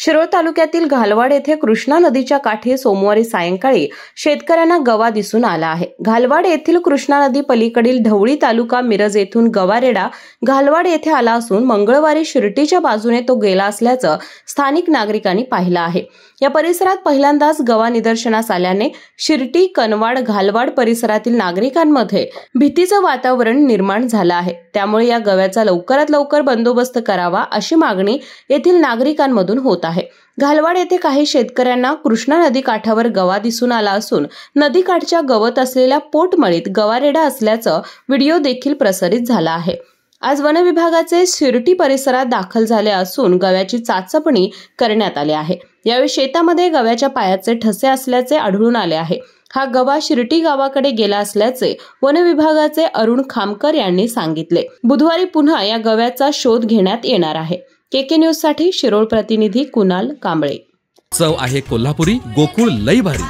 शिरोळ तालुक्यातील घालवाड येथे कृष्णा नदीच्या काठी सोमवारी सायंकाळी शेतकऱ्यांना गवा दिसून आला आहे। घालवाड येथील कृष्णा नदी पलीकडील ढवळी तालुका मिरज येथून गवारेडा घालवाड येथे आला असून मंगळवारी शिर्टीच्या बाजूने तो गेला असल्याचं स्थानिक नागरिकांनी पाहिलं आहे। या परिसरात पहिल्यांदाच गवा निदर्शनास आल्याने शिर्टी, कनवाड, घालवाड परिसरातील नागरिकांमध्ये भीतीचं वातावरण निर्माण झालं आहे। त्यामुळे या गव्याचा लवकरात लवकर बंदोबस्त करावा अशी मागणी येथील नागरिकांमधून होत आहे। घालवाड येथे काही शेतकऱ्यांना कृष्णा नदी काठावर गवा दिसून आला असून नदीकाठच्या गवत असलेल्या पोटमळीत गवारेडा असल्याचं व्हिडिओ देखील प्रसारित झाला आहे। आज वन विभागाचे शिर्टी परिसरात दाखल झाले असून गव्याची चाचपणी करण्यात आली आहे। यावेळी शेतामध्ये गव्याच्या पायाचे ठसे असल्याचे आढळून आले आहे। हा गवा शिर्टी गावाकडे गेला असल्याचे वन विभागाचे अरुण खामकर यांनी सांगितले। बुधवारी पुन्हा या गव्याचा शोध घेण्यात येणार आहे। केके न्यूज साठी शिरोळ प्रतिनिधी कुणाल कांबळे। चव आहे कोल्हापुरी, गोकुळ लई भारी।